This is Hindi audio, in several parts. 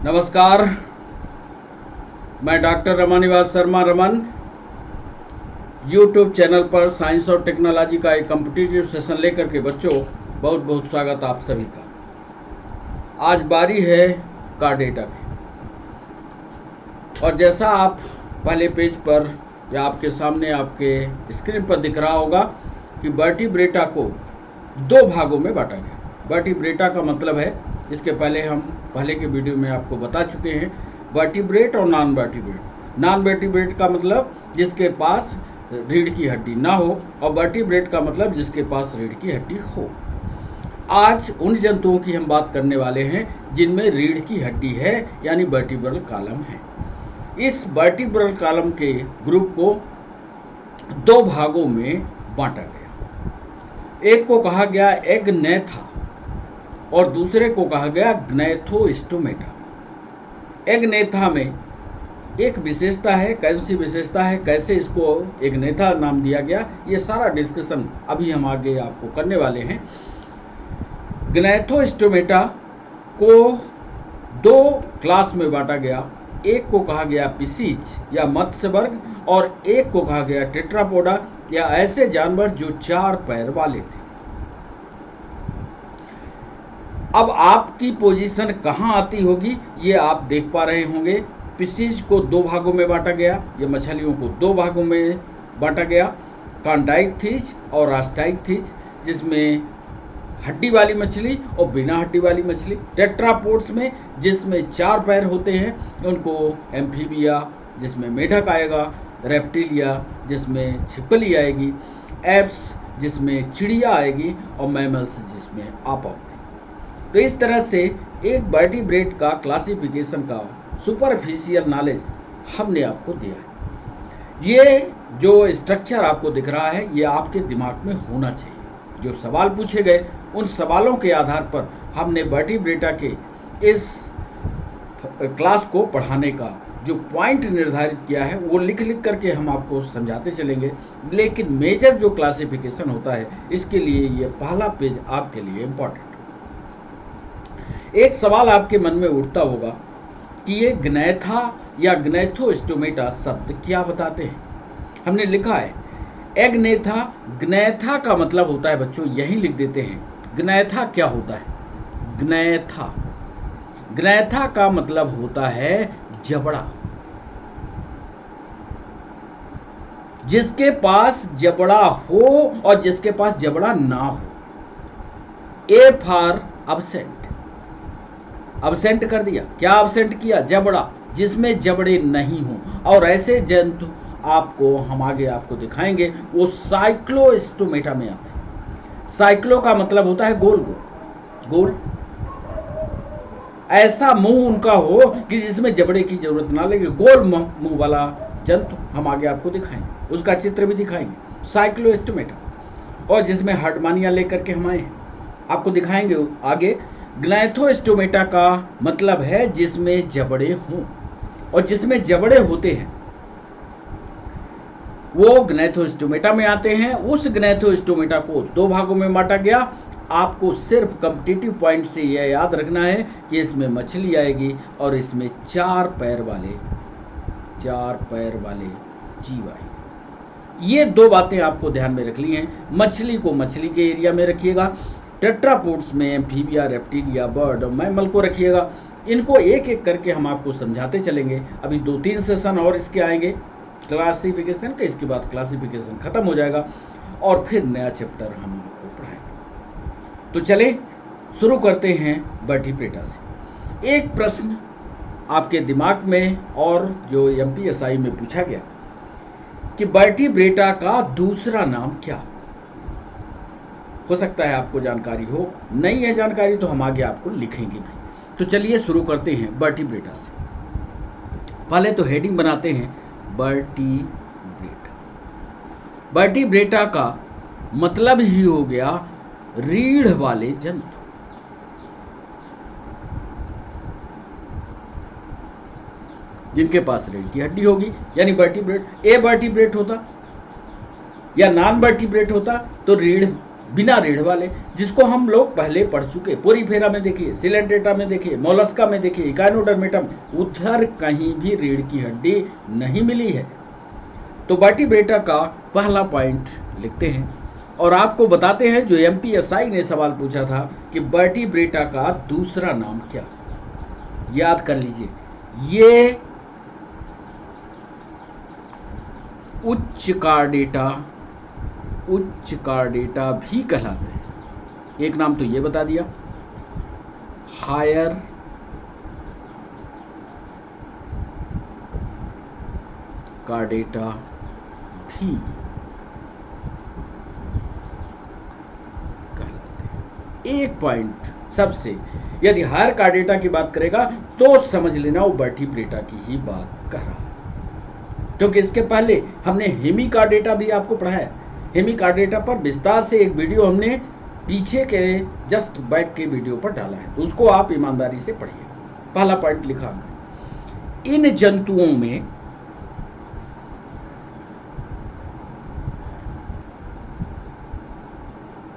नमस्कार, मैं doctor Ramanivas Sharma Raman YouTube channel पर साइंस और टेक्नोलॉजी का एक कॉम्पिटिटिव सेशन लेकर के बच्चों बहुत बहुत स्वागत आप सभी का। आज बारी है का डेटा की, और जैसा आप पहले पेज पर या आपके सामने आपके स्क्रीन पर दिख रहा होगा कि वर्टिब्रेटा को दो भागों में बांटा गया। वर्टिब्रेटा का मतलब है, इसके पहले हम पहले के वीडियो में आपको बता चुके हैं, वर्टिब्रेट और नॉन वर्टिब्रेट। नॉन वर्टिब्रेट का मतलब जिसके पास रीढ़ की हड्डी ना हो, और वर्टिब्रेट का मतलब जिसके पास रीढ़ की हड्डी हो। आज उन जंतुओं की हम बात करने वाले हैं जिनमें रीढ़ की हड्डी है, यानी वर्टिब्रल कॉलम है। इस वर्टिब्रल कॉलम के ग्रुप को दो भागों में बांटा गया। एक को कहा गया एग्नेथा और दूसरे को कहा गया ग्नैथोस्टोमेटा। एग्नेथा में एक विशेषता है, कैसी विशेषता है, कैसे इसको एग्नेथा नाम दिया गया, ये सारा डिस्कशन अभी हम आगे आपको करने वाले हैं। ग्नैथोस्टोमेटा को दो क्लास में बांटा गया। एक को कहा गया पिसीज या मत्स्य वर्ग, और एक को कहा गया टेट्रापोडा या ऐसे जानवर जो चार पैर वाले थे। अब आपकी पोजीशन कहाँ आती होगी ये आप देख पा रहे होंगे। पिसीज को दो भागों में बांटा गया, ये मछलियों को दो भागों में बांटा गया, कॉन्डाइकथीज और रास्टाइकथीज, जिसमें हड्डी वाली मछली और बिना हड्डी वाली मछली। टेट्रापोड्स में जिसमें चार पैर होते हैं उनको एम्फीबिया, जिसमें मेढक आएगा, रेप्टिलिया जिसमें छिपकली आएगी, एप्स जिसमें चिड़िया आएगी, और मैमल्स जिसमें आप आओगे। तो इस तरह से एक वर्टिब्रेट का क्लासिफिकेशन का सुपरफिशियल नॉलेज हमने आपको दिया है। ये जो स्ट्रक्चर आपको दिख रहा है ये आपके दिमाग में होना चाहिए। जो सवाल पूछे गए उन सवालों के आधार पर हमने वर्टिब्रेटा के इस क्लास को पढ़ाने का जो पॉइंट निर्धारित किया है वो लिख करके हम आपको समझाते चलेंगे। लेकिन मेजर जो क्लासिफिकेशन होता है इसके लिए ये पहला पेज आपके लिए इम्पोर्टेंट। एक सवाल आपके मन में उठता होगा कि ये ग्नैथा या ग्नैथोस्टोमेटा शब्द क्या बताते हैं। हमने लिखा है एग्नेथा। ग्नैथा का मतलब होता है बच्चों, यही लिख देते हैं। ग्नैथा क्या होता है? ग्नैथा, ग्नैथा का मतलब होता है जबड़ा। जिसके पास जबड़ा हो और जिसके पास जबड़ा ना हो। ए फॉर अब्सेंट, अब्सेंट कर दिया। क्या अब्सेंट किया? जबड़ा, जिसमें जबड़े नहीं हो। और ऐसे जंतु आपको हम आगे आपको दिखाएंगे, वो साइक्लोस्टोमेटा में आते हैं। साइक्लो का मतलब होता है गोल गोल गोल, ऐसा मुंह उनका हो कि जिसमें जबड़े की जरूरत ना लगे, गोल मुंह वाला जंतु हम आगे आपको दिखाएंगे, उसका चित्र भी दिखाएंगे, साइक्लोस्टोमेटा। और जिसमें हार्टमानिया लेकर के हम आए हैं, आपको दिखाएंगे आगे। ग्नैथोस्टोमेटा का मतलब है जिसमें जबड़े हों, और जिसमें जबड़े होते हैं वो ग्नैथोस्टोमेटा में आते हैं। उस ग्नैथोस्टोमेटा को दो भागों में बांटा गया। आपको सिर्फ कॉम्पिटिटिव पॉइंट से यह याद रखना है कि इसमें मछली आएगी और इसमें चार पैर वाले जीव आएंगे। ये दो बातें आपको ध्यान में रखनी हैं। मछली को मछली के एरिया में रखिएगा, टेट्रापोड्स में एम्फीबिया, रेप्टिलिया, बर्ड और मैमल को रखिएगा। इनको एक एक करके हम आपको समझाते चलेंगे। अभी 2-3 सेशन और इसके आएंगे क्लासिफिकेशन के, इसके बाद क्लासिफिकेशन खत्म हो जाएगा और फिर नया चैप्टर हम आपको पढ़ाएंगे। तो चले शुरू करते हैं वर्टिब्रेटा से। एक प्रश्न आपके दिमाग में और जो MPSI में पूछा गया कि वर्टिब्रेटा का दूसरा नाम क्या हो सकता है। आपको जानकारी हो, नहीं है जानकारी तो हम आगे आपको लिखेंगे भी। तो चलिए शुरू करते हैं वर्टिब्रेटा से। पहले तो हेडिंग बनाते हैं वर्टिब्रेटा। वर्टिब्रेटा का मतलब ही हो गया रीढ़ वाले जंतु। जिनके पास रीढ़ की हड्डी होगी, यानी वर्टिब्रेट। ए वर्टिब्रेट होता या नॉन वर्टिब्रेट होता तो रीढ़ बिना रीढ़ वाले, जिसको हम लोग पहले पढ़ चुके। पोरीफेरा में देखिए, सिलेंट्रेटा में देखिए, मोलस्का में देखिए, इकाइनोडर्मेटा में, उधर कहीं भी रीढ़ की हड्डी नहीं मिली है। तो वर्टिब्रेटा का पहला पॉइंट लिखते हैं और आपको बताते हैं जो एमपीएसआई ने सवाल पूछा था कि वर्टिब्रेटा का दूसरा नाम क्या। याद कर लीजिए, ये उच्च कार्डेटा भी कहलाते हैं। एक नाम तो ये बता दिया, हायर कार्डेटा भी कहलाते हैं। एक पॉइंट सबसे, यदि हायर कार्डेटा की बात करेगा तो समझ लेना वो वर्टिब्रेटा की ही बात कर रहा है, क्योंकि इसके पहले हमने हेमिकार्डेटा भी आपको पढ़ाया। हेमिकार्डेटा पर विस्तार से एक वीडियो हमने पीछे के जस्ट बैक के वीडियो पर डाला है, तो उसको आप ईमानदारी से पढ़िए। पहला पॉइंट लिखा हमने, इन जंतुओं में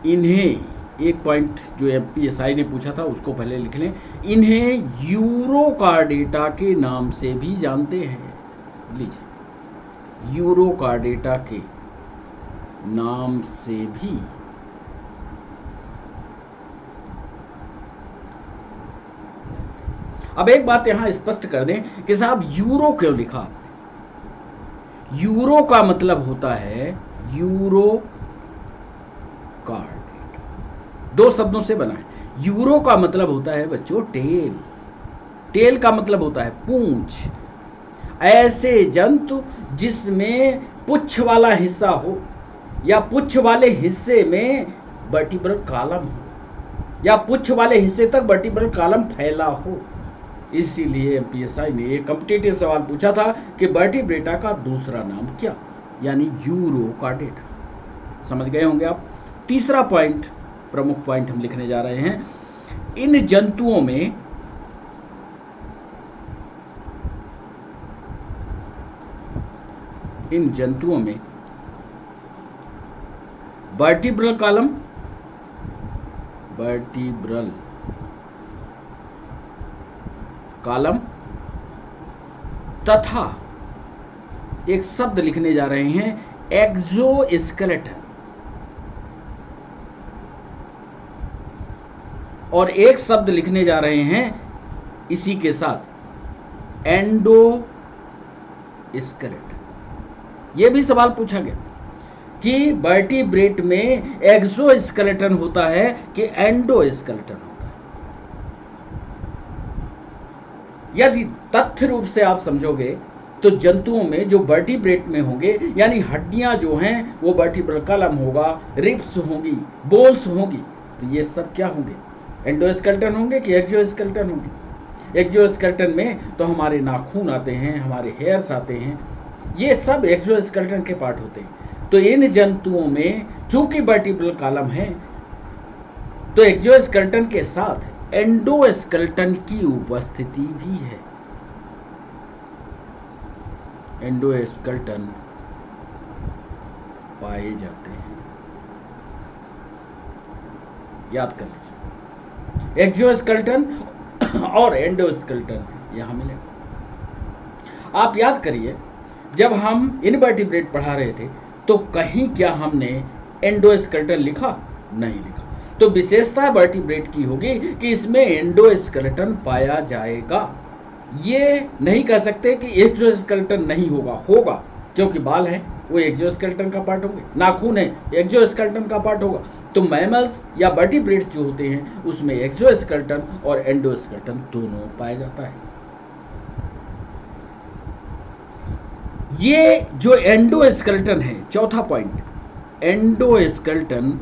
इन्हें, एक पॉइंट जो एमपीएसआई ने पूछा था उसको पहले लिख लें, इन्हें यूरोकार्डेटा के नाम से भी जानते हैं। लीजिए, यूरोकार्डेटा के नाम से भी। अब एक बात यहां स्पष्ट कर दें कि साहब यूरो क्यों लिखा। यूरो का मतलब होता है यूरो कार्डेटा, दो शब्दों से बना है। यूरो का मतलब होता है बच्चों टेल, टेल का मतलब होता है पूंछ। ऐसे जंतु जिसमें पुच्छ वाला हिस्सा हो या पुच्छ वाले हिस्से में वर्टिब्रल कॉलम हो या पुच्छ वाले हिस्से तक वर्टिब्रल कॉलम फैला हो। इसीलिए एमपीएसआई ने एक कॉम्पिटिटिव सवाल पूछा था कि वर्टिब्रेटा का दूसरा नाम क्या, यानी यूरोकार्डेटा। समझ गए होंगे आप। तीसरा पॉइंट, प्रमुख पॉइंट हम लिखने जा रहे हैं, इन जंतुओं में वर्टिब्रल कॉलम तथा एक शब्द लिखने जा रहे हैं एक्सोस्केलेटन, और एक शब्द लिखने जा रहे हैं इसी के साथ एंडोस्केलेटन। यह भी सवाल पूछा गया कि वर्टिब्रेट में एक्सोस्केलेटन होता है कि एंडोस्केलेटन होता है। यदि तथ्य रूप से आप समझोगे तो जंतुओं में जो वर्टिब्रेट में होंगे, यानी हड्डियां जो हैं वो वर्टिब्रल कॉलम होगा, रिब्स होंगी, बोन्स होंगी, तो ये सब क्या होंगे, एंडोस्केलेटन होंगे कि एक्सोस्केलेटन होंगे। एक्सोस्केलेटन में तो हमारे नाखून आते हैं, हमारे हेयर्स आते हैं, ये सब एक्सोस्केलेटन के पार्ट होते हैं। तो इन जंतुओं में चूंकि वर्टिब्रल कॉलम है तो एक्सोस्केलेटन के साथ एंडोस्केलेटन की उपस्थिति भी है। एंडोस्केलेटन पाए जाते हैं, याद कर लीजिए, एक्सोस्केलेटन और एंडोस्केलेटन यहां मिलेगा। आप याद करिए, जब हम इनवर्टिब्रेट पढ़ा रहे थे तो कहीं क्या हमने एंडोस्केलेटन लिखा? नहीं लिखा। तो विशेषता वर्टिब्रेट की होगी कि इसमें एंडोस्केलेटन पाया जाएगा। ये नहीं कह सकते कि एक्सोस्केलेटन नहीं होगा, होगा, क्योंकि बाल हैं वो एक्सोस्केलेटन का पार्ट होंगे, नाखून है एक्सोस्केलेटन का पार्ट होगा। तो मैमल्स या वर्टिब्रेट जो होते हैं उसमें एक्सोस्केलेटन और एंडोस्केलेटन दोनों पाया जाता है। ये जो एंडोस्केलेटन है, चौथा पॉइंट, एंडोस्केलेटन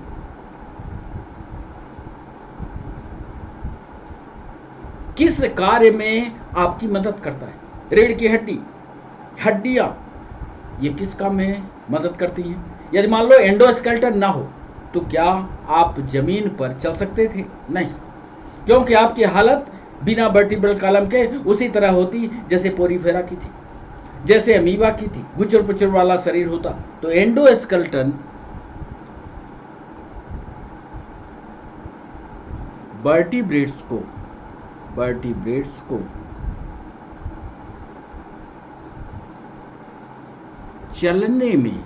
किस कार्य में आपकी मदद करता है? रीढ़ की हड्डियां ये किस काम में मदद करती हैं? यदि मान लो एंडोस्केलेटन ना हो तो क्या आप जमीन पर चल सकते थे? नहीं, क्योंकि आपकी हालत बिना वर्टिब्रल कॉलम के उसी तरह होती जैसे पोरीफेरा की थी, जैसे अमीबा की थी, गुचुर पुचुर वाला शरीर होता। तो एंडोस्केलेटन वर्टिब्रेट्स को चलने में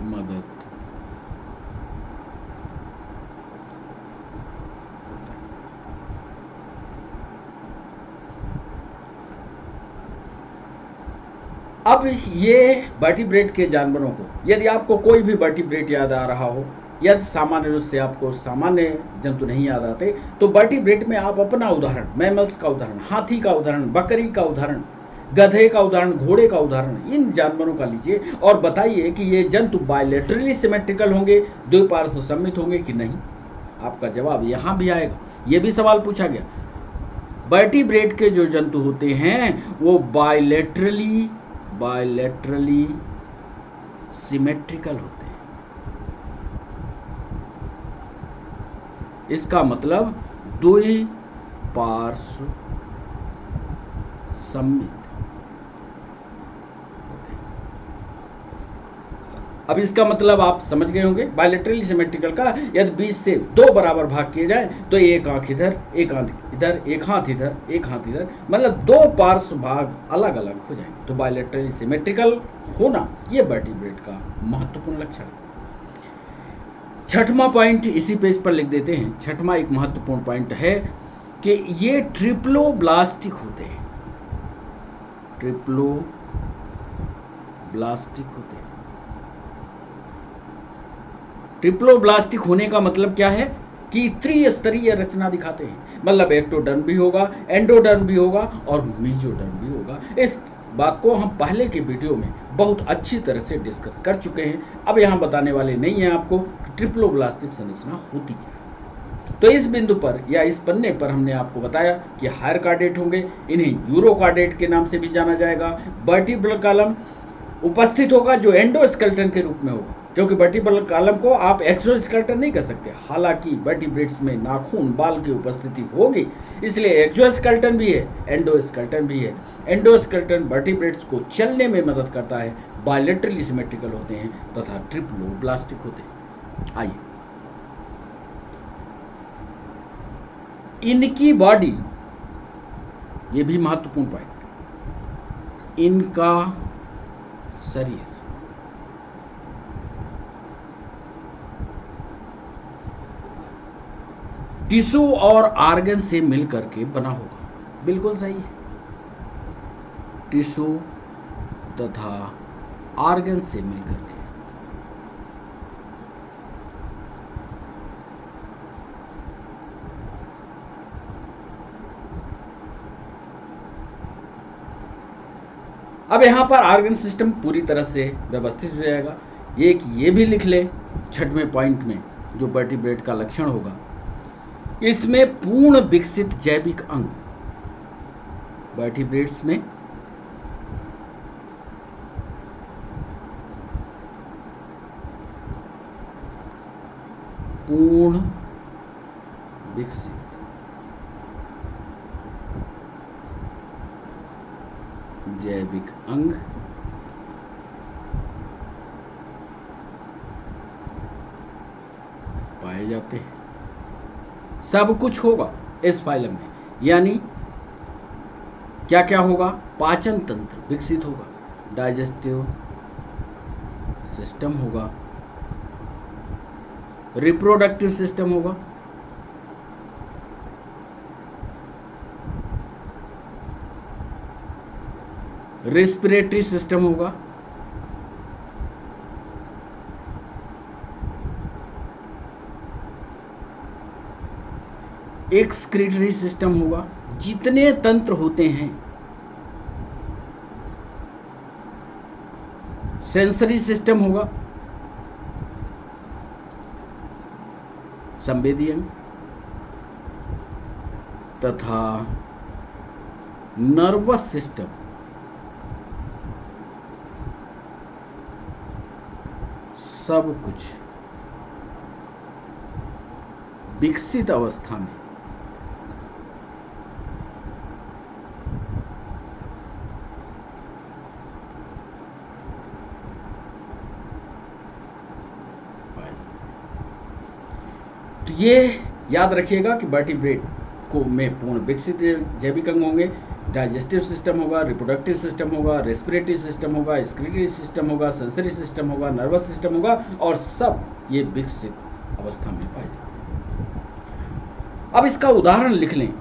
मदद होता है। अब ये वर्टिब्रेट के जानवरों को, यदि आपको कोई भी वर्टिब्रेट याद आ रहा हो, यदि सामान्य रूप से आपको सामान्य जंतु नहीं याद आते, तो वर्टिब्रेट में आप अपना उदाहरण, मैमल्स का उदाहरण, हाथी का उदाहरण, बकरी का उदाहरण, गधे का उदाहरण, घोड़े का उदाहरण, इन जानवरों का लीजिए और बताइए कि ये जंतु बायलैटरली सिमेट्रिकल होंगे, द्विपार्श्व सममित होंगे कि नहीं। आपका जवाब यहाँ भी आएगा। ये भी सवाल पूछा गया। वर्टिब्रेट के जो जंतु होते हैं वो बायलैटरली सिमेट्रिकल होते हैं। इसका मतलब द्विपार्श्व सममित होते हैं। अब इसका मतलब आप समझ गए होंगे। बायलैटरली सिमेट्रिकल का यदि बीच से दो बराबर भाग किए जाए तो एक आंख इधर, एक आंख इधर, एक हाथ इधर, एक हाथ इधर, मतलब दो पार्श्व भाग अलग अलग हो जाएंगे। तो बायलैटरली सिमेट्रिकल होना ये वर्टिब्रेट का महत्वपूर्ण लक्षण है। छठवां पॉइंट इसी पेज पर लिख देते हैं। छठवां एक महत्वपूर्ण पॉइंट है कि ये ट्रिप्लोब्लास्टिक होते हैं। ट्रिप्लोब्लास्टिक होते हैं। ट्रिप्लोब्लास्टिक होने का मतलब क्या है कि त्रिस्तरीय रचना दिखाते हैं, मतलब एक्टोडर्म भी होगा, एंडोडर्म भी होगा और मेसोडर्म भी होगा। इस बात को हम पहले के वीडियो में बहुत अच्छी तरह से डिस्कस कर चुके हैं। अब यहाँ बताने वाले नहीं हैं आपको ट्रिप्लोब्लास्टिक संरचना होती क्या है। तो इस बिंदु पर या इस पन्ने पर हमने आपको बताया कि हायर कार्डेट होंगे, इन्हें यूरोकार्डेट के नाम से भी जाना जाएगा। वर्टिब्रल कॉलम उपस्थित होगा जो एंडोस्केलेटन के रूप में होगा, क्योंकि वर्टिब्रल कॉलम को आप एक्सोस्केलेटन नहीं कर सकते। हालांकि वर्टिब्रेट्स में नाखून, बाल की उपस्थिति होगी, इसलिए एक्सोस्केलेटन भी है, एंडोस्केलेटन भी है। एंडोस्केलेटन वर्टिब्रेट्स को चलने में मदद करता है, बायलैटरली सिमेट्रिकल होते हैं तथा ट्रिप्लोब्लास्टिक होते हैं। आइए, इनकी बॉडी, ये भी महत्वपूर्ण पॉइंट, इनका शरीर टिश्यू और आर्गन से मिलकर के बना होगा। बिल्कुल सही है, टिश्यू तथा आर्गन से मिलकर के। अब यहां पर आर्गन सिस्टम पूरी तरह से व्यवस्थित हो जाएगा। एक ये भी लिख लें छठवें पॉइंट में जो वर्टिब्रेट का लक्षण होगा, इसमें पूर्ण विकसित जैविक अंग। वर्टिब्रेट्स में पूर्ण विकसित जैविक अंग पाए जाते हैं। सब कुछ होगा इस फाइलम में, यानी क्या क्या होगा? पाचन तंत्र विकसित होगा, डाइजेस्टिव सिस्टम होगा, रिप्रोडक्टिव सिस्टम होगा, रेस्पिरेटरी सिस्टम होगा, एक्सक्रीटरी सिस्टम होगा। जितने तंत्र होते हैं, सेंसरी सिस्टम होगा, संवेदी अंग तथा नर्वस सिस्टम, सब कुछ विकसित अवस्था में ये याद रखिएगा कि वर्टिब्रेट को में पूर्ण विकसित जैविक अंग होंगे, डाइजेस्टिव सिस्टम होगा, रिप्रोडक्टिव सिस्टम होगा, रेस्पिरेटरी सिस्टम होगा, एक्सक्रीटरी सिस्टम होगा, सेंसरी सिस्टम होगा, नर्वस सिस्टम होगा, और सब ये विकसित अवस्था में पाए जाते। अब इसका उदाहरण लिख लें।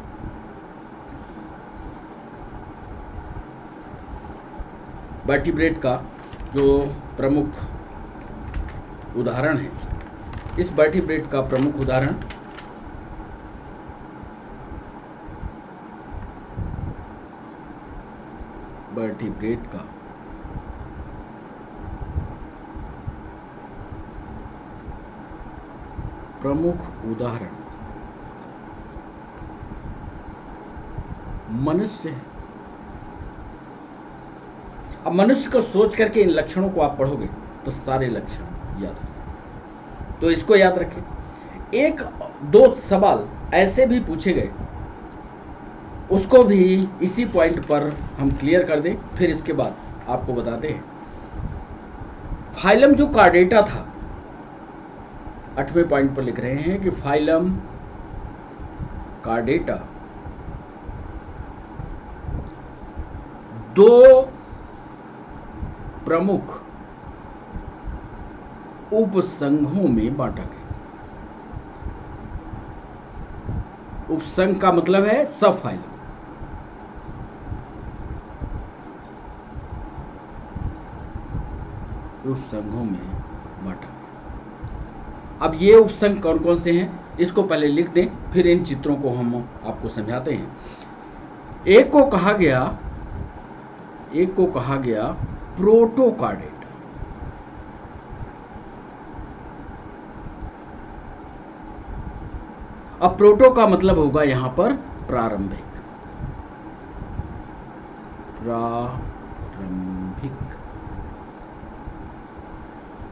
वर्टिब्रेट का जो प्रमुख उदाहरण है, इस वर्टिब्रेट का प्रमुख उदाहरण वर्टिब्रेट का प्रमुख उदाहरण मनुष्य है। अब मनुष्य को सोच करके इन लक्षणों को आप पढ़ोगे तो सारे लक्षण याद रखें। तो इसको याद रखें। एक दो सवाल ऐसे भी पूछे गए, उसको भी इसी पॉइंट पर हम क्लियर कर दें, फिर इसके बाद आपको बताते हैं। फाइलम जो कार्डेटा था, 8वें पॉइंट पर लिख रहे हैं कि फाइलम कार्डेटा दो प्रमुख उपसंघों में बांटा गया। उपसंघ का मतलब है सब फाइलम। उपसंघों में बांटा गया। अब ये उपसंघ कौन कौन से हैं, इसको पहले लिख दें, फिर इन चित्रों को हम आपको समझाते हैं। एक को कहा गया प्रोटोकार्डेटा। अब प्रोटो का मतलब होगा यहां पर प्रारंभिक।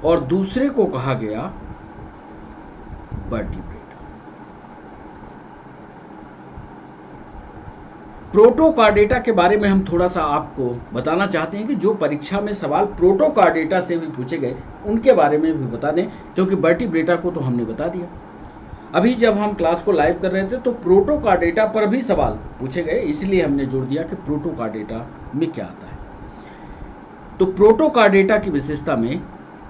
और दूसरे को कहा गया वर्टिब्रेट। प्रोटोकार्डेटा के बारे में हम थोड़ा सा आपको बताना चाहते हैं कि जो परीक्षा में सवाल प्रोटोकार्डेटा से भी पूछे गए उनके बारे में भी बता दें, क्योंकि वर्टिब्रेटा को तो हमने बता दिया। अभी जब हम क्लास को लाइव कर रहे थे तो प्रोटोकार्डेटा पर भी सवाल पूछे गए, इसलिए हमने जोड़ दिया कि प्रोटोकार्डेटा में क्या आता है। तो प्रोटोकार्डेटा की विशेषता में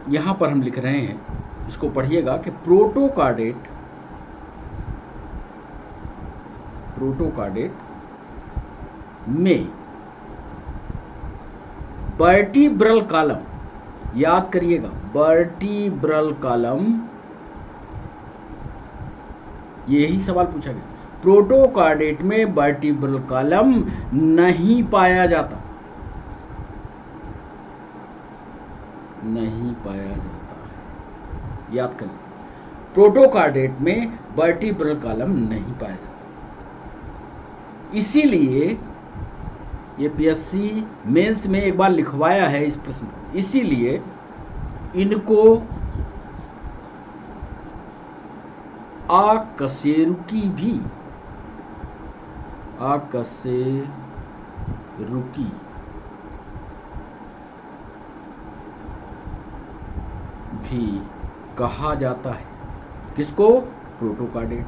यहां पर हम लिख रहे हैं, इसको पढ़िएगा कि प्रोटोकार्डेट में वर्टिब्रल कॉलम, याद करिएगा वर्टिब्रल कॉलम, यही सवाल पूछा गया। प्रोटोकार्डेट में वर्टिब्रल कॉलम नहीं पाया जाता, याद करें। प्रोटोकार्डेट में वर्टिब्रल कॉलम नहीं पाया जाता, इसीलिए ये पीएससी मेंस में एक बार लिखवाया है इस प्रश्न को, इसीलिए इनको आकशेरुकी भी कहा जाता है। किसको? प्रोटोकार्डेट।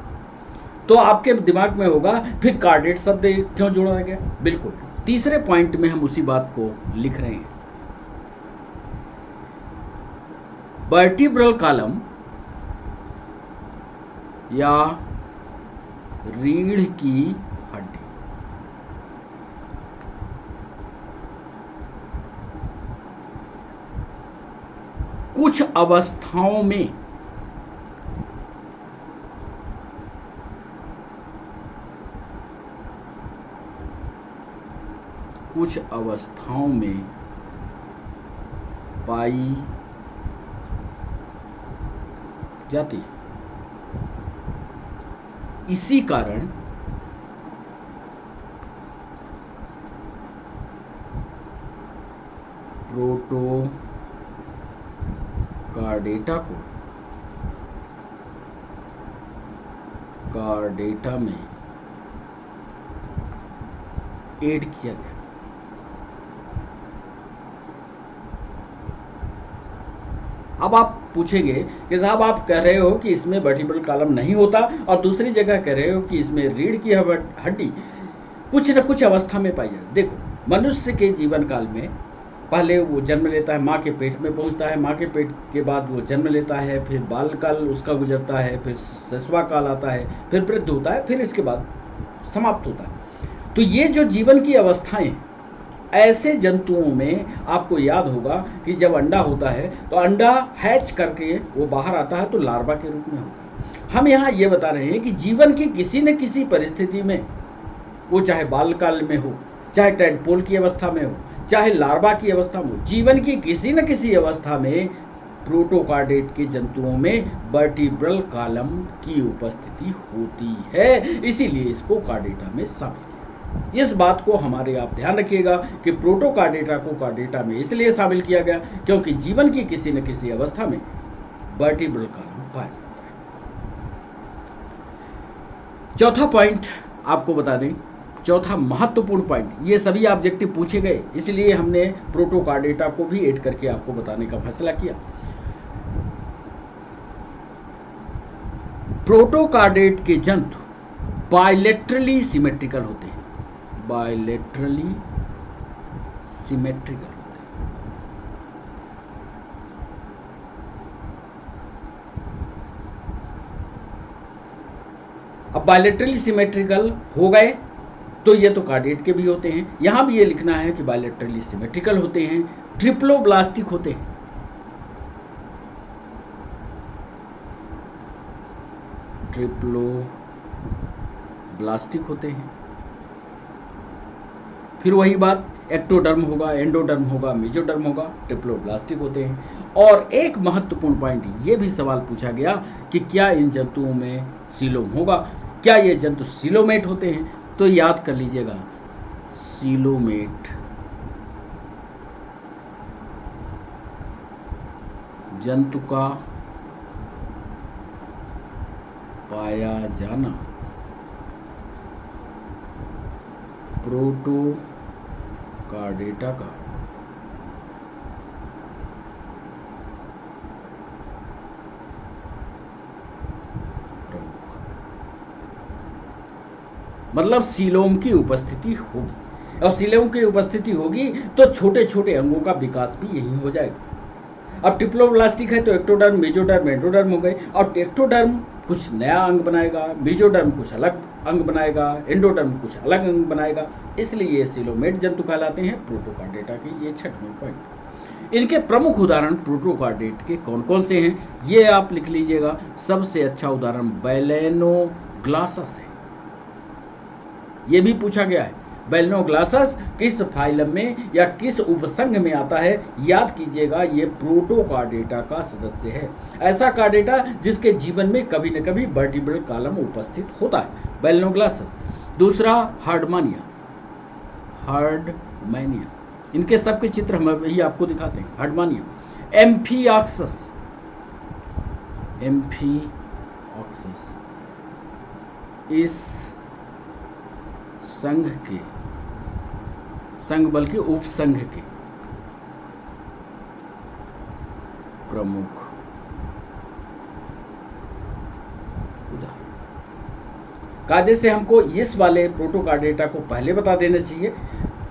तो आपके दिमाग में होगा फिर कार्डेट शब्द क्यों जोड़ा गया? बिल्कुल, तीसरे पॉइंट में हम उसी बात को लिख रहे हैं। वर्टिब्रल कॉलम या रीढ़ की हड्डी कुछ अवस्थाओं में पाई जाती है। इसी कारण प्रोटोकार्डेटा को कार्डेटा में ऐड किया गया। अब आप पूछेंगे कि साहब आप कह रहे हो कि इसमें वर्टिब्रल कॉलम नहीं होता और दूसरी जगह कह रहे हो कि इसमें रीढ़ की हड्डी कुछ न कुछ अवस्था में पाई जाए। देखो, मनुष्य के जीवन काल में पहले वो जन्म लेता है, माँ के पेट में पहुँचता है, माँ के पेट के बाद वो जन्म लेता है, फिर बाल काल उसका गुजरता है, फिर शैशवा काल आता है, फिर वृद्ध होता है, फिर इसके बाद समाप्त होता है। तो ये जो जीवन की अवस्थाएं, ऐसे जंतुओं में आपको याद होगा कि जब अंडा होता है तो अंडा हैच करके वो बाहर आता है तो लार्वा के रूप में होता है। हम यहाँ ये बता रहे हैं कि जीवन की किसी न किसी परिस्थिति में, वो चाहे बाल काल में हो, चाहे टैडपोल की अवस्था में हो, चाहे लार्वा की अवस्था में हो, जीवन की किसी न किसी अवस्था में प्रोटोकार्डेट के जंतुओं में वर्टिब्रल कॉलम की उपस्थिति होती है, इसीलिए इसको कार्डेटा में शामिल किया। इस बात को हमारे आप ध्यान रखिएगा कि प्रोटोकार्डेटा को कार्डेटा में इसलिए शामिल किया गया क्योंकि जीवन की किसी न किसी अवस्था में वर्टिब्रल कॉलम पाया जाता है। चौथा पॉइंट आपको बता दें, चौथा महत्वपूर्ण पॉइंट, ये सभी ऑब्जेक्टिव पूछे गए इसलिए हमने प्रोटोकार्डेटा को भी ऐड करके आपको बताने का फैसला किया। प्रोटोकार्डेट के जंतु बायलैटरली सिमेट्रिकल होते हैं, बायलैटरली सिमेट्रिकल होते हैं। अब बायलैटरली सिमेट्रिकल हो गए तो ये तो कार्डेट के भी होते हैं, यहां भी ये लिखना है कि बायलैटरली सिमेट्रिकल होते हैं, ट्रिप्लोब्लास्टिक होते हैं। ट्रिप्लोब्लास्टिक होते हैं। फिर वही बात, एक्टोडर्म होगा, एंडोडर्म होगा, मेजोडर्म होगा, ट्रिप्लोब्लास्टिक होते हैं। और एक महत्वपूर्ण पॉइंट ये भी सवाल पूछा गया कि क्या इन जंतुओं में सीलोम होगा, क्या ये जंतु सीलोमेट होते हैं? तो याद कर लीजिएगा, सीलोमेट जंतु का पाया जाना प्रोटोकार्डेटा का प्रमुख, मतलब सीलोम की उपस्थिति होगी। और सीलोम की उपस्थिति होगी तो छोटे छोटे अंगों का विकास भी यही हो जाएगा। अब ट्रिप्लोब्लास्टिक है तो एक्टोडर्म, मेजोडर्म, एंडोडर्म हो गए, और एक्टोडर्म कुछ नया अंग बनाएगा, मेजोडर्म कुछ अलग अंग बनाएगा, एंडोडर्म कुछ अलग अंग बनाएगा, इसलिए ये सीलोमेट जंतु कहलाते हैं प्रोटोकार्डेटा के। ये छठवें पॉइंट। इनके प्रमुख उदाहरण प्रोटोकार्डेट के कौन कौन से हैं ये आप लिख लीजिएगा। सबसे अच्छा उदाहरण बैलेनोग्लासस है, ये भी पूछा गया है। बैलेनोग्लासस किस फाइलम में या किस उपसंघ में आता है? याद कीजिएगा, ये प्रोटोकार्डेटा का सदस्य है, ऐसा कार्डेटा जिसके जीवन में कभी न कभी वर्टिब्रल कॉलम उपस्थित होता है, बैलेनोग्लासस। दूसरा हार्डमानिया, हार्डमानिया, इनके सबके चित्र हम अभी आपको दिखाते हैं। हार्डमानिया, एम्फिऑक्सस, एम्फिऑक्सस इस संघ के, संघ बल्कि उपसंघ के प्रमुख उदाहरण। कायदे से हमको इस वाले प्रोटोकार्डेटा को पहले बता देना चाहिए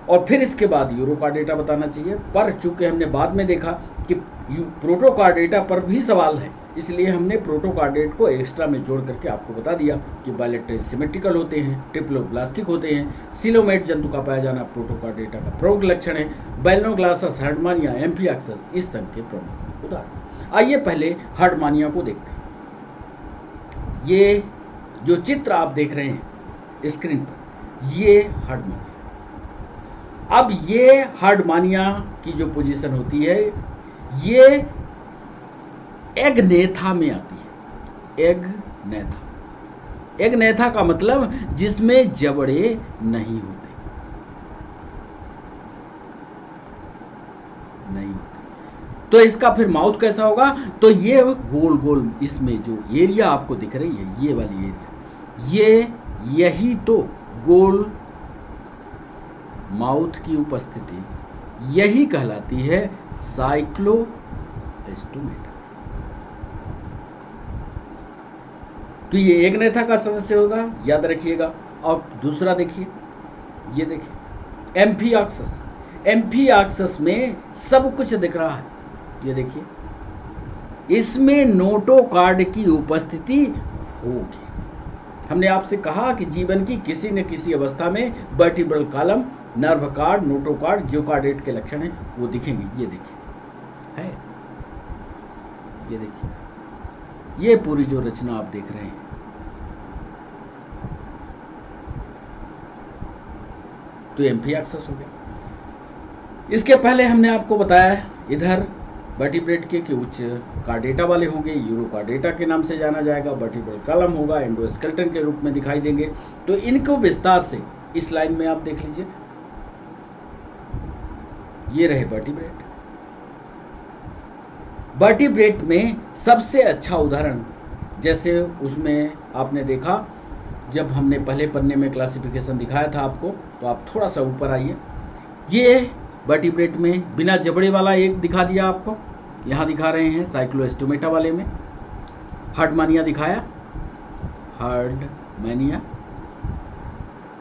और फिर इसके बाद यूरोकार्डेटा बताना चाहिए, पर चूंकि हमने बाद में देखा कि प्रोटोकार्डेटा पर भी सवाल है, इसलिए हमने प्रोटोकार्डेट को एक्स्ट्रा में जोड़ करके आपको बता दिया कि बायलैटरल सिमेट्रिकल होते हैं, ट्रिप्लोब्लास्टिक होते हैं, सीलोमेट जंतु का पाया जाना प्रोटोकार्डेटा का प्रमुख लक्षण है, बैलेनोग्लासस, हार्डमानिया, एम्फिऑक्सस इस संघ के प्रमुख उदाहरण। आइए पहले हार्डमानिया को देखते हैं। ये जो चित्र आप देख रहे हैं स्क्रीन पर, ये हार्डमानिया। अब ये हार्डमानिया की जो पोजीशन होती है, ये एग नेथा में आती है। एग नेथा, एग नेथा का मतलब जिसमें जबड़े नहीं होते, नहीं होते। तो इसका फिर माउथ कैसा होगा? तो ये गोल गोल इसमें जो एरिया आपको दिख रही है, ये वाली एरिया, यही तो गोल माउथ की उपस्थिति यही कहलाती है साइक्लोस्टोमेटा। तो ये एक नेथा का सदस्य होगा, याद रखिएगा। और दूसरा देखिए, ये देखिए एम्फीऑक्सस, एम्फीऑक्सस में सब कुछ दिख रहा है, ये देखिए, इसमें नोटोकार्ड की उपस्थिति होगी। हमने आपसे कहा कि जीवन की किसी न किसी अवस्था में vertebral column, nerve cord, notochord, जियोकार्डेट के लक्षण हैं, वो दिखेंगे। ये देखिए है, ये देखिए, ये पूरी जो रचना आप देख रहे हैं, तो एम्फीऑक्सस हो गया। इसके पहले हमने आपको बताया इधर वर्टिब्रेट के कि उच्च कार्डेटा वाले होंगे, यूरोकार्डेटा के नाम से जाना जाएगा, वर्टिब्रल कॉलम होगा, एंडोस्केलेटन के रूप में दिखाई देंगे। तो इनको विस्तार से इस लाइन में आप देख लीजिए, ये रहे वर्टिब्रेट। वर्टिब्रेट में सबसे अच्छा उदाहरण, जैसे उसमें आपने देखा जब हमने पहले पन्ने में क्लासिफिकेशन दिखाया था आपको, तो आप थोड़ा सा ऊपर आइए, ये वर्टिब्रेट में बिना जबड़े वाला एक दिखा दिया आपको, यहाँ दिखा रहे हैं साइक्लोस्टोमेटा वाले में। हार्डमानिया दिखाया, हार्डमानिया।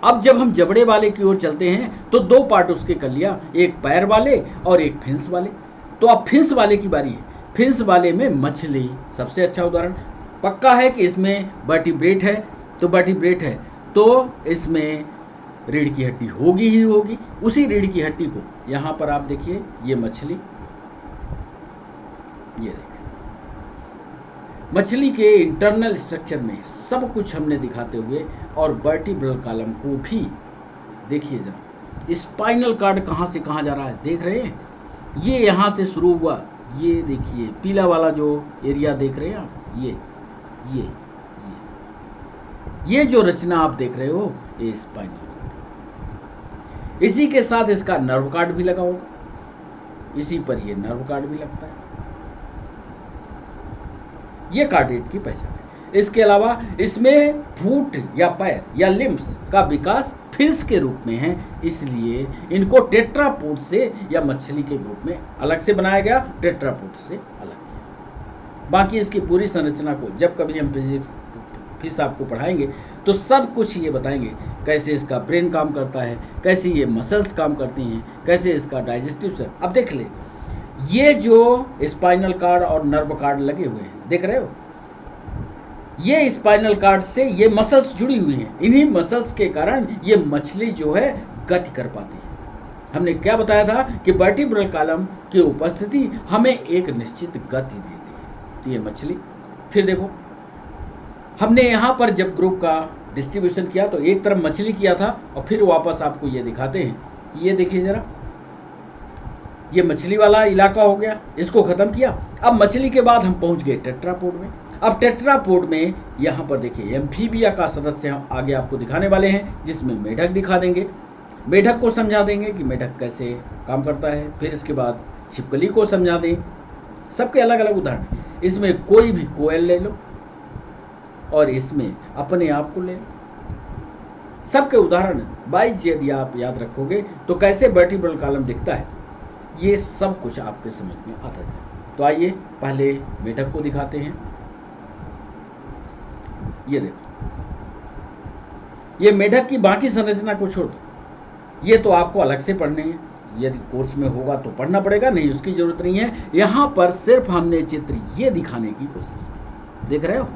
अब जब हम जबड़े वाले की ओर चलते हैं तो दो पार्ट उसके कर लिया, एक पैर वाले और एक फिंस वाले। तो अब फिंस वाले की बारी है। फिंस वाले में मछली सबसे अच्छा उदाहरण। पक्का है कि इसमें वर्टिब्रेट है, तो वर्टिब्रेट है तो इसमें रीढ़ की हड्डी होगी ही होगी। उसी रीढ़ की हड्डी को यहाँ पर आप देखिए, ये मछली, ये देखिए, मछली के इंटरनल स्ट्रक्चर में सब कुछ हमने दिखाते हुए, और वर्टिब्रल कॉलम को भी देखिए जरा, स्पाइनल कार्ड कहाँ से कहाँ जा रहा है, देख रहे हैं? ये यहाँ से शुरू हुआ, ये देखिए पीला वाला जो एरिया देख रहे हैं आप, ये जो रचना आप देख रहे हो, ये स्पाइनल कार्ड। इसी के साथ इसका नर्व कार्ड भी लगा होगा, इसी पर ये नर्व कार्ड भी लगता है। ये कार्डेट की पहचान है। इसके अलावा इसमें फुट या पैर या लिम्स का विकास फिंस के रूप में है, इसलिए इनको टेट्रापोड से या मछली के रूप में अलग से बनाया गया, टेट्रापोड से अलग किया। बाकी इसकी पूरी संरचना को जब कभी हम फिश आपको पढ़ाएंगे तो सब कुछ ये बताएंगे, कैसे इसका ब्रेन काम करता है, कैसे ये मसल्स काम करती हैं, कैसे इसका डाइजेस्टिव सिस्टम। अब देख ले, ये जो स्पाइनल कार्ड और नर्व कार्ड लगे हुए हैं, देख रहे हो, ये स्पाइनल कार्ड से ये मसल्स जुड़ी हुई हैं। इन्हीं मसल्स के कारण ये मछली जो है गति कर पाती है। हमने क्या बताया था कि वर्टिब्रल कॉलम की उपस्थिति हमें एक निश्चित गति देती है, तो ये मछली। फिर देखो, हमने यहाँ पर जब ग्रुप का डिस्ट्रीब्यूशन किया तो एक तरफ मछली किया था, और फिर वापस आपको ये दिखाते हैं कि ये देखिए जरा, ये मछली वाला इलाका हो गया, इसको खत्म किया। अब मछली के बाद हम पहुंच गए टेट्रापोड में। अब टेट्रापोड में यहाँ पर देखिए एम्फीबिया का सदस्य हम आगे आपको दिखाने वाले हैं, जिसमें मेढक दिखा देंगे, मेढक को समझा देंगे कि मेढक कैसे काम करता है। फिर इसके बाद छिपकली को समझा दें, सबके अलग अलग उदाहरण। इसमें कोई भी कोयल ले लो और इसमें अपने आप को ले लो, सबके उदाहरण बाइज यदि आप याद रखोगे तो कैसे वर्टिब्रल कॉलम दिखता है, ये सब कुछ आपके समझ में आता है। तो आइए पहले मेढक को दिखाते हैं। ये देखो, ये मेढक की बाकी संरचना को छोड़ दो, ये तो आपको अलग से पढ़ने हैं, यदि कोर्स में होगा तो पढ़ना पड़ेगा, नहीं उसकी जरूरत नहीं है। यहाँ पर सिर्फ हमने चित्र ये दिखाने की कोशिश की, देख रहे हो,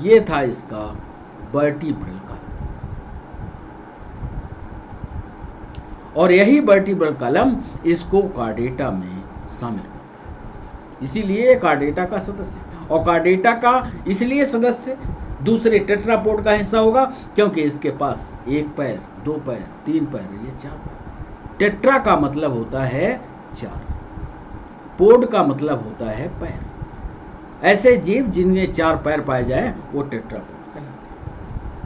ये था इसका वर्टिब्रल कॉलम, और यही वर्टिब्रल कॉलम इसको कार्डेटा में शामिल करता है, इसीलिए कार्डेटा का सदस्य। और कार्डेटा का इसलिए सदस्य दूसरे टेट्रापोड का हिस्सा होगा क्योंकि इसके पास एक पैर, दो पैर, तीन पैर, ये चार पैर। टेट्रा का मतलब होता है चार, पोड का मतलब होता है पैर। ऐसे जीव जिनमें चार पैर पाए जाए वो टेट्रापोड कहलाते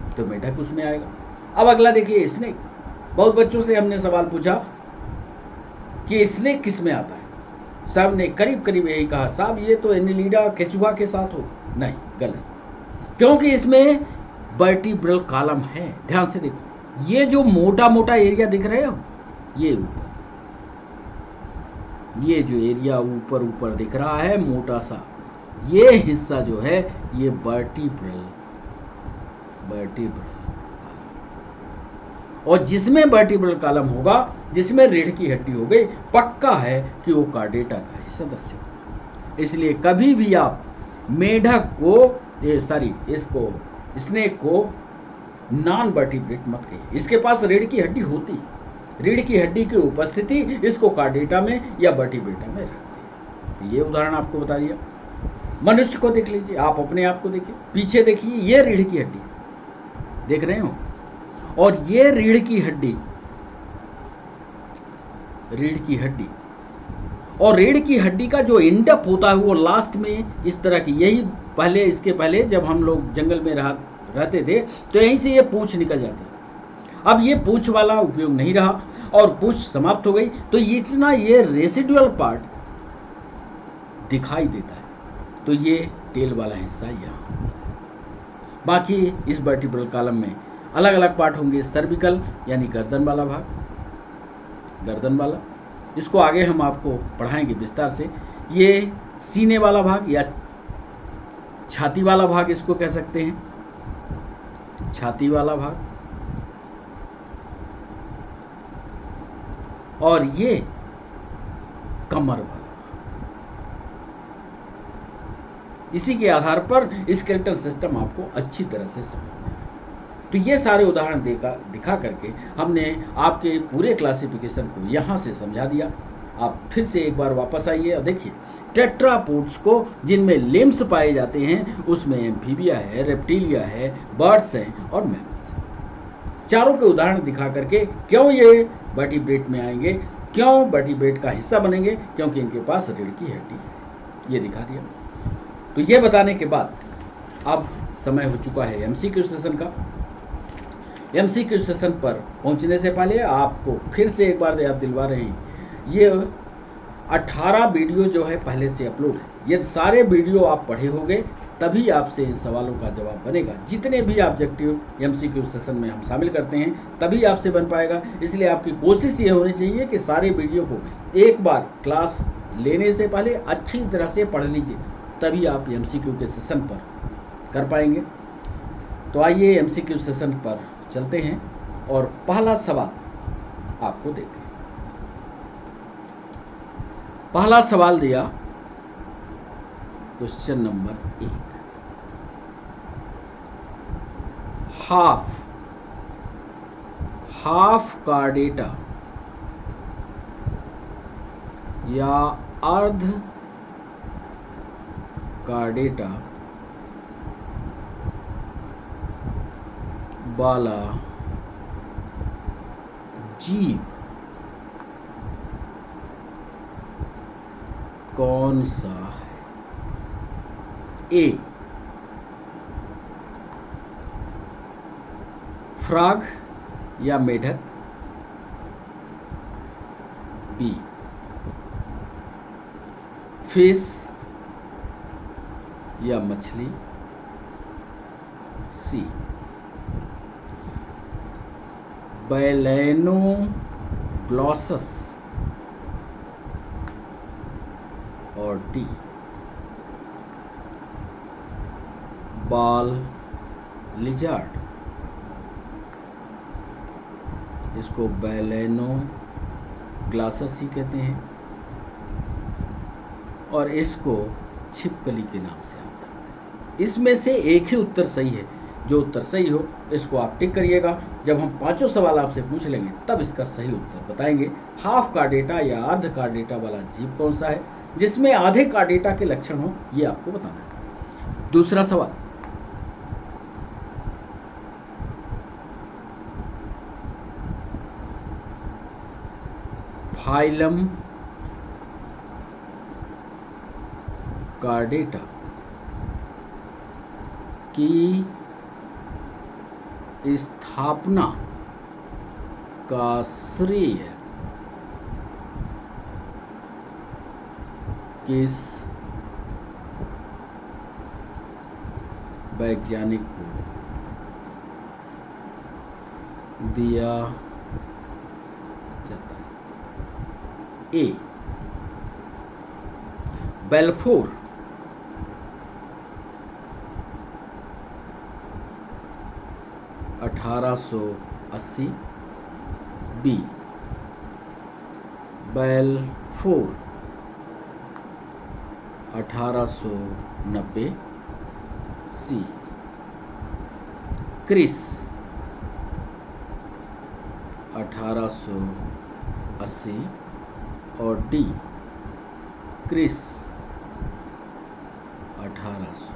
हैं। तो मेढक उसमें आएगा। अब अगला देखिए स्नेक। बहुत बच्चों से हमने सवाल पूछा कि स्नेक किस में आता है। साहब ने करीब करीब यही कहा, साहब ये तो एनिलिडा केचुआ के साथ हो। नहीं, गलत, क्योंकि इसमें वर्टिब्रल कॉलम है। ध्यान से देखो, ये जो मोटा मोटा एरिया दिख रहे हो, ये ऊपर, ये जो एरिया ऊपर ऊपर दिख रहा है मोटा सा, ये हिस्सा जो है ये वर्टिब्रल और जिसमें वर्टिब्रल कॉलम होगा, जिसमें रीढ़ की हड्डी हो गई, पक्का है कि वो कार्डेटा का ही सदस्य होगा। इसलिए कभी भी आप मेढक को इसको स्नेक को नॉन वर्टिब्रेट मत कहिए। इसके पास रीढ़ की हड्डी होती, रीढ़ की हड्डी की उपस्थिति इसको कार्डेटा में या वर्टिब्रेटा में रखती है। ये उदाहरण आपको बता दिया। मनुष्य को देख लीजिए, आप अपने आप को देखिए, पीछे देखिए, ये रीढ़ की हड्डी देख रहे हो, और ये रीढ़ की हड्डी और रीढ़ की हड्डी का जो इंडप होता है वो लास्ट में इस तरह की, यही पहले, इसके पहले जब हम लोग जंगल में रहते थे तो यहीं से ये पूंछ निकल जाती है। अब ये पूंछ वाला उपयोग नहीं रहा और पूंछ समाप्त हो गई, तो इतना ये रेसिडुअल पार्ट दिखाई देता है। तो ये टेल वाला हिस्सा यहाँ। बाकी इस वर्टिब्रल कॉलम में अलग अलग पार्ट होंगे। सर्विकल यानी गर्दन वाला भाग, गर्दन वाला, इसको आगे हम आपको पढ़ाएंगे विस्तार से। ये सीने वाला भाग या छाती वाला भाग इसको कह सकते हैं, छाती वाला भाग। और ये कमर वाला। इसी के आधार पर स्केलेटल सिस्टम आपको अच्छी तरह से समझना है। तो ये सारे उदाहरण दिखा करके हमने आपके पूरे क्लासिफिकेशन को यहाँ से समझा दिया। आप फिर से एक बार वापस आइए और देखिए टेट्रापोड्स को, जिनमें लिम्स पाए जाते हैं, उसमें एम्फीबिया है, रेप्टिलिया है, बर्ड्स हैं और मैमल्स हैं। चारों के उदाहरण दिखा करके क्यों ये वर्टिब्रेट में आएंगे, क्यों वर्टिब्रेट का हिस्सा बनेंगे, क्योंकि इनके पास रीढ़ की हड्डी है, ये दिखा दिया। तो ये बताने के बाद अब समय हो चुका है एमसीक्यू सेशन का। एमसीक्यू सेशन पर पहुंचने से पहले आपको फिर से एक बार याद दिलवा रहे हैं, ये 18 वीडियो जो है पहले से अपलोड है। ये सारे वीडियो आप पढ़े होंगे तभी आपसे इन सवालों का जवाब बनेगा। जितने भी ऑब्जेक्टिव एमसीक्यू सेशन में हम शामिल करते हैं तभी आपसे बन पाएगा। इसलिए आपकी कोशिश ये होनी चाहिए कि सारे वीडियो को एक बार क्लास लेने से पहले अच्छी तरह से पढ़ लीजिए, तभी आप एमसीक्यू के सेशन पर कर पाएंगे। तो आइए एमसीक्यू सेशन पर चलते हैं और पहला सवाल आपको देते हैं। पहला सवाल दिया क्वेश्चन नंबर 1, हाफ कार्डेटा या अर्ध कार्डेटा वाला जीव कौन सा है? ए फ्रॉग या मेढक, बी फिश या मछली, सी बैलेनोग्लॉसस और डी बॉल लिजार्ड। इसको बैलेनोग्लॉसस ही कहते हैं और इसको छिपकली के नाम से आप जानते हैं। इसमें से एक ही उत्तर सही है। जो उत्तर सही हो इसको आप टिक करिएगा। जब हम 5 सवाल आपसे पूछ लेंगे तब इसका सही उत्तर बताएंगे। हाफ कार्डेटा या अर्ध कार्डेटा वाला जीव कौन सा है जिसमें आधे कार्डेटा के लक्षण हो, ये आपको बताना है। दूसरा सवाल, फाइलम कार्डेटा की स्थापना का श्रेय किस वैज्ञानिक को दिया जाता है? ए बेल्फोर 1880, बी बेलफोर 1890, सी क्रिस 1880 और डी क्रिस 1800।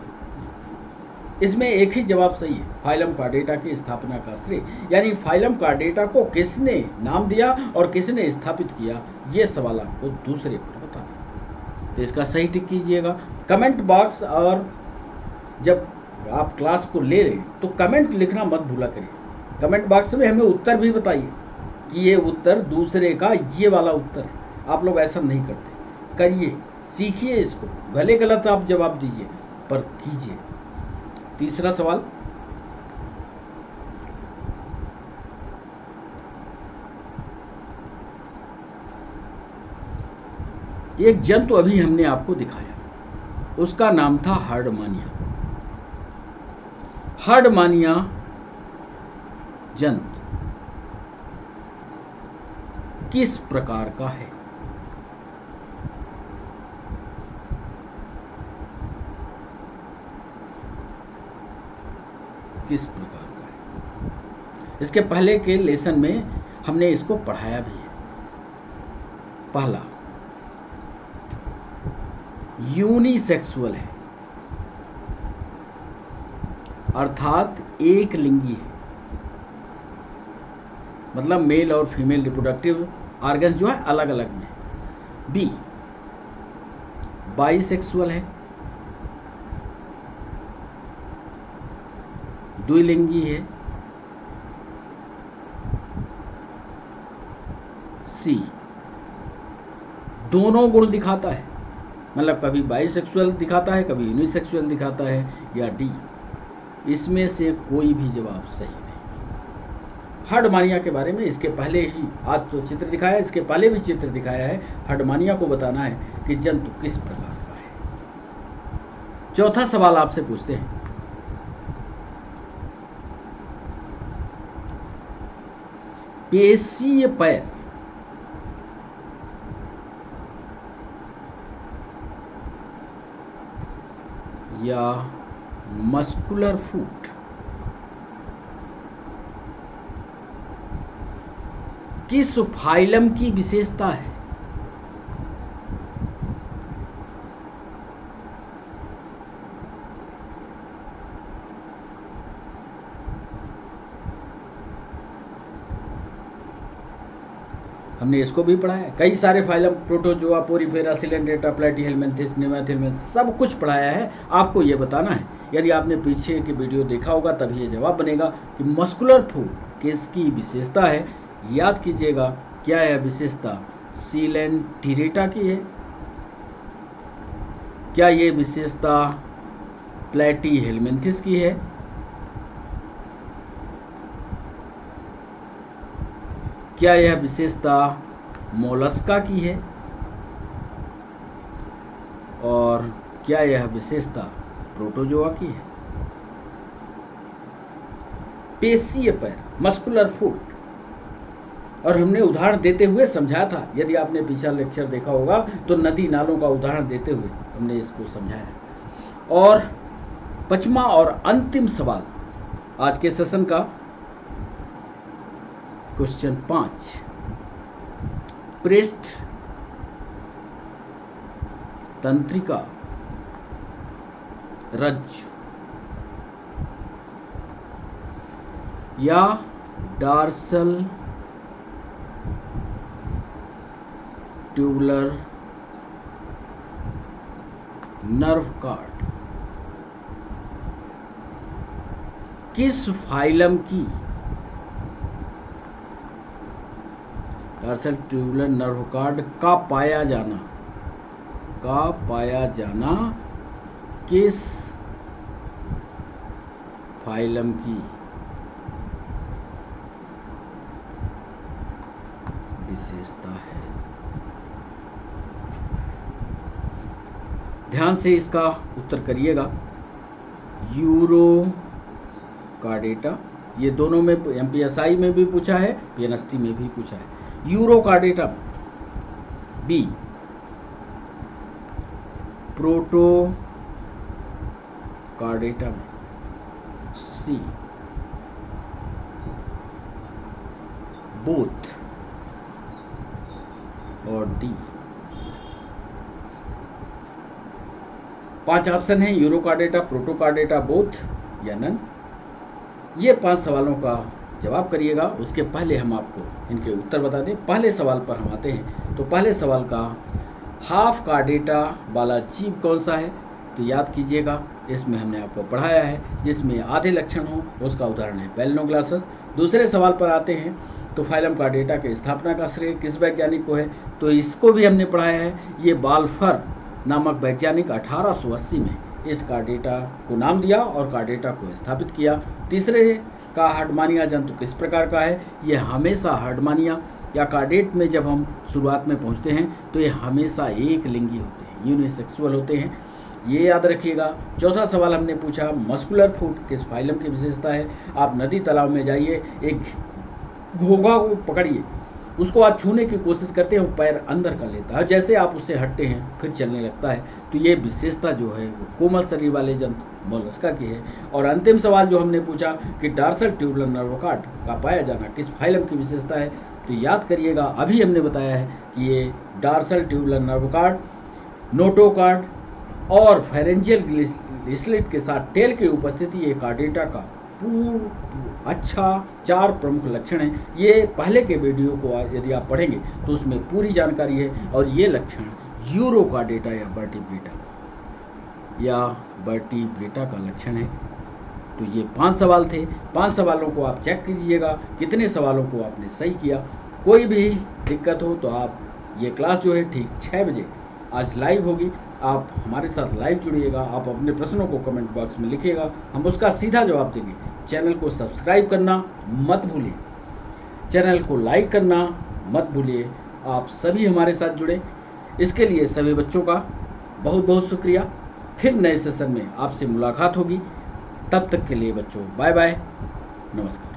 इसमें एक ही जवाब सही है, फाइलम कार्डेटा की स्थापना का श्रेय, यानी फाइलम कार्डेटा को किसने नाम दिया और किसने स्थापित किया, ये सवाल आपको दूसरे पर बताना। तो इसका सही टिक कीजिएगा कमेंट बॉक्स, और जब आप क्लास को ले रहे तो कमेंट लिखना मत भूला करिए। कमेंट बॉक्स में हमें उत्तर भी बताइए कि ये उत्तर दूसरे का ये वाला उत्तर है। आप लोग ऐसा नहीं करते, करिए, सीखिए इसको, भले गलत आप जवाब दीजिए पर कीजिए। तीसरा सवाल, एक जंतु अभी हमने आपको दिखाया, उसका नाम था हार्डमानिया। हार्डमानिया जंतु किस प्रकार का है? किस प्रकार का है? इसके पहले के लेसन में हमने इसको पढ़ाया भी है। पहला, यूनिसेक्सुअल है, अर्थात एक लिंगी है, मतलब मेल और फीमेल रिप्रोडक्टिव ऑर्गन्स जो है अलग अलग में। बी, बाइसेक्सुअल है, द्विलिंगी है। सी, दोनों गुण दिखाता है, मतलब कभी बाइसेक्सुअल दिखाता है, कभी यूनिसेक्सुअल दिखाता है। या डी, इसमें से कोई भी जवाब सही नहीं। हार्डमानिया के बारे में इसके पहले ही आज तो चित्र दिखाया, इसके पहले भी चित्र दिखाया है। हार्डमानिया को बताना है कि जंतु किस प्रकार का है। चौथा सवाल आपसे पूछते हैं, पेशीय पैर या मस्कुलर फुट किस फाइलम की विशेषता है? हमने इसको भी पढ़ाया है, कई सारे phylum, protozoa, porifera, coelenterata, platyhelminthes, nemathelminthes, सब कुछ पढ़ाया है। आपको ये बताना है, यदि आपने पीछे की वीडियो देखा होगा तभी ये जवाब बनेगा कि मस्कुलर फूट किसकी विशेषता है। याद कीजिएगा, क्या यह विशेषता सिलेंड्रेटा की है? क्या ये विशेषता प्लेटीहेलमिन्थेस की है? क्या यह विशेषता मोलस्का की है? और क्या यह विशेषता प्रोटोजोआ की है? पेशीय पैर, मस्कुलर फुट, और हमने उदाहरण देते हुए समझाया था। यदि आपने पिछला लेक्चर देखा होगा तो नदी नालों का उदाहरण देते हुए हमने इसको समझाया। और पांचवा और अंतिम सवाल आज के सेशन का, क्वेश्चन 5, पृष्ठ तंत्रिका रज्जु या डार्सल ट्यूबुलर नर्व कार्ड किस फाइलम की? डार्सल ट्यूबुलर नर्व कार्ड का पाया जाना किस फाइलम की विशेषता है? ध्यान से इसका उत्तर करिएगा। यूरोकार्डेटा ये दोनों में MPSI में भी पूछा है, PNST में भी पूछा है। यूरोकार्डेटम बी, प्रोटोकार्डेटम सी, बोथ और डी। 5 ऑप्शन है, यूरोकार्डेटा, प्रोटोकार्डेटा, बोथ या नन। ये 5 सवालों का जवाब करिएगा। उसके पहले हम आपको इनके उत्तर बता दें। पहले सवाल पर हम आते हैं। तो पहले सवाल का हाफ कार्डेटा वाला जीव कौन सा है? तो याद कीजिएगा, इसमें हमने आपको पढ़ाया है जिसमें आधे लक्षण हो, उसका उदाहरण है बेलनोग्लासस। दूसरे सवाल पर आते हैं। तो फाइलम कार्डेटा के स्थापना का श्रेय किस वैज्ञानिक को है? तो इसको भी हमने पढ़ाया है। ये बाल्फर नामक वैज्ञानिक 1880 में इस कार्डेटा को नाम दिया और कार्डेटा को स्थापित किया। तीसरे का हार्डमानिया जंतु किस प्रकार का है? ये हमेशा हार्डमानिया या कार्डेट में जब हम शुरुआत में पहुंचते हैं तो ये हमेशा एक लिंगी होते हैं, यूनिसेक्सुअल होते हैं, ये याद रखिएगा। चौथा सवाल हमने पूछा मस्कुलर फूट किस फाइलम की विशेषता है? आप नदी तालाब में जाइए, एक घोंघा को पकड़िए, उसको आप छूने की कोशिश करते हैं, वो पैर अंदर कर लेता है, जैसे आप उससे हटते हैं फिर चलने लगता है। तो ये विशेषता जो है वो कोमल शरीर वाले जंतु मोलस्का की है। और अंतिम सवाल जो हमने पूछा कि डार्सल ट्यूबुलर नर्वकार्ड का पाया जाना किस फाइलम की विशेषता है? तो याद करिएगा, अभी हमने बताया है कि ये डार्सल ट्यूबुलर नर्वकार्ड, नोटोकार्ड और फेरेंजियल ग्लिसलेट के साथ टेल की उपस्थिति ये कार्डेटा का अच्छा 4 प्रमुख लक्षण हैं। ये पहले के वीडियो को यदि आप पढ़ेंगे तो उसमें पूरी जानकारी है। और ये लक्षण यूरोकार्डेटा या वर्टिब्रेटा का लक्षण है। तो ये 5 सवाल थे। 5 सवालों को आप चेक कीजिएगा कितने सवालों को आपने सही किया। कोई भी दिक्कत हो तो आप, ये क्लास जो है ठीक 6 बजे आज लाइव होगी, आप हमारे साथ लाइव जुड़िएगा। आप अपने प्रश्नों को कमेंट बॉक्स में लिखिएगा, हम उसका सीधा जवाब देंगे। चैनल को सब्सक्राइब करना मत भूलिए, चैनल को लाइक करना मत भूलिए। आप सभी हमारे साथ जुड़े, इसके लिए सभी बच्चों का बहुत बहुत शुक्रिया। फिर नए सेशन में आपसे मुलाकात होगी। तब तक के लिए बच्चों बाय बाय, नमस्कार।